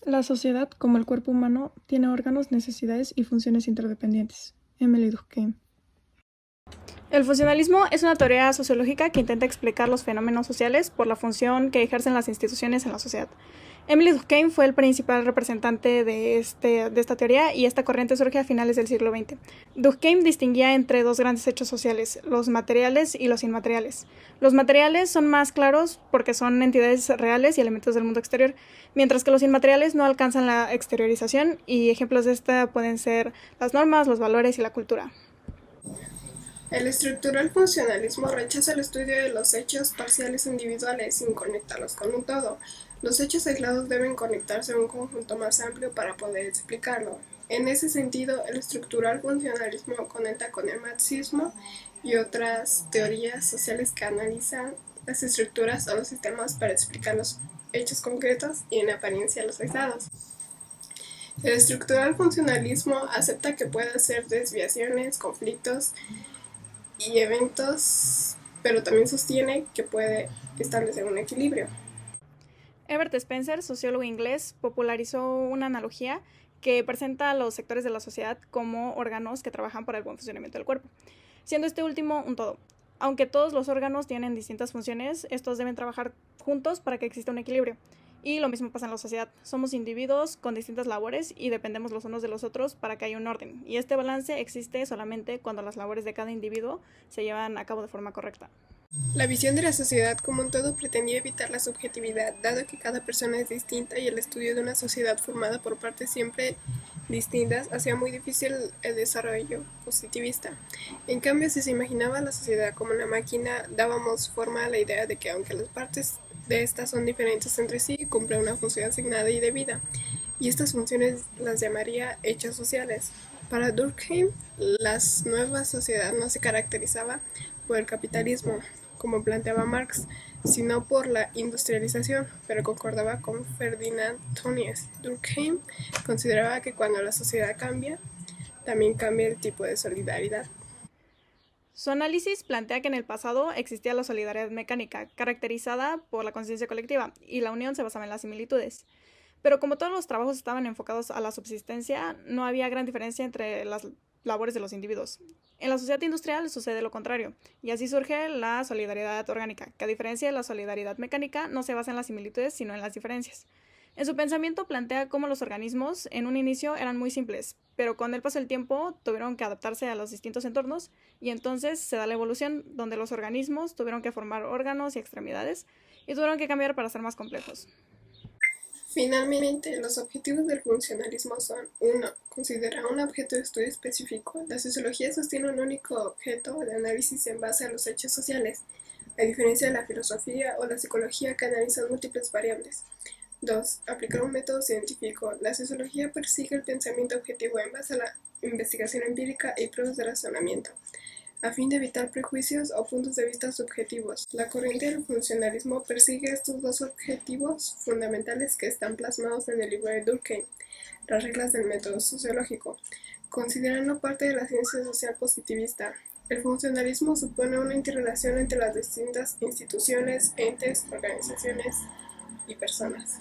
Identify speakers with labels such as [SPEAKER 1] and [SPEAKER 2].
[SPEAKER 1] La sociedad, como el cuerpo humano, tiene órganos, necesidades y funciones interdependientes. Emily Durkheim.
[SPEAKER 2] El funcionalismo es una teoría sociológica que intenta explicar los fenómenos sociales por la función que ejercen las instituciones en la sociedad. Emily Durkheim fue el principal representante de esta teoría y esta corriente surge a finales del siglo XX. Durkheim distinguía entre dos grandes hechos sociales, los materiales y los inmateriales. Los materiales son más claros porque son entidades reales y elementos del mundo exterior, mientras que los inmateriales no alcanzan la exteriorización y ejemplos de esta pueden ser las normas, los valores y la cultura.
[SPEAKER 3] El estructural funcionalismo rechaza el estudio de los hechos parciales individuales sin conectarlos con un todo. Los hechos aislados deben conectarse a un conjunto más amplio para poder explicarlo. En ese sentido, el estructural funcionalismo conecta con el marxismo y otras teorías sociales que analizan las estructuras o los sistemas para explicar los hechos concretos y en apariencia los aislados. El estructural funcionalismo acepta que puede hacer desviaciones, conflictos y eventos, pero también sostiene que puede establecer un equilibrio.
[SPEAKER 2] Herbert Spencer, sociólogo inglés, popularizó una analogía que presenta a los sectores de la sociedad como órganos que trabajan para el buen funcionamiento del cuerpo, siendo este último un todo. Aunque todos los órganos tienen distintas funciones, estos deben trabajar juntos para que exista un equilibrio. Y lo mismo pasa en la sociedad. Somos individuos con distintas labores y dependemos los unos de los otros para que haya un orden. Y este balance existe solamente cuando las labores de cada individuo se llevan a cabo de forma correcta.
[SPEAKER 3] La visión de la sociedad como un todo pretendía evitar la subjetividad, dado que cada persona es distinta y el estudio de una sociedad formada por partes siempre distintas hacía muy difícil el desarrollo positivista. En cambio, si se imaginaba la sociedad como una máquina, dábamos forma a la idea de que aunque las partes de estas son diferentes entre sí, cumplen una función asignada y debida, y estas funciones las llamaría hechos sociales. Para Durkheim, la nueva sociedad no se caracterizaba por el capitalismo, como planteaba Marx, sino por la industrialización, pero concordaba con Ferdinand Tönnies. Durkheim consideraba que cuando la sociedad cambia, también cambia el tipo de solidaridad.
[SPEAKER 2] Su análisis plantea que en el pasado existía la solidaridad mecánica, caracterizada por la conciencia colectiva, y la unión se basaba en las similitudes. Pero como todos los trabajos estaban enfocados a la subsistencia, no había gran diferencia entre las labores de los individuos. En la sociedad industrial sucede lo contrario, y así surge la solidaridad orgánica, que a diferencia de la solidaridad mecánica no se basa en las similitudes, sino en las diferencias. En su pensamiento plantea cómo los organismos en un inicio eran muy simples, pero con el paso del tiempo tuvieron que adaptarse a los distintos entornos y entonces se da la evolución donde los organismos tuvieron que formar órganos y extremidades y tuvieron que cambiar para ser más complejos.
[SPEAKER 3] Finalmente, los objetivos del funcionalismo son: 1. Considerar un objeto de estudio específico. La sociología sostiene un único objeto de análisis en base a los hechos sociales, a diferencia de la filosofía o la psicología que analizan múltiples variables. 2. Aplicar un método científico. La sociología persigue el pensamiento objetivo en base a la investigación empírica y pruebas de razonamiento, a fin de evitar prejuicios o puntos de vista subjetivos. La corriente del funcionalismo persigue estos dos objetivos fundamentales que están plasmados en el libro de Durkheim, Las reglas del método sociológico, considerando parte de la ciencia social positivista. El funcionalismo supone una interrelación entre las distintas instituciones, entes, organizaciones y personas.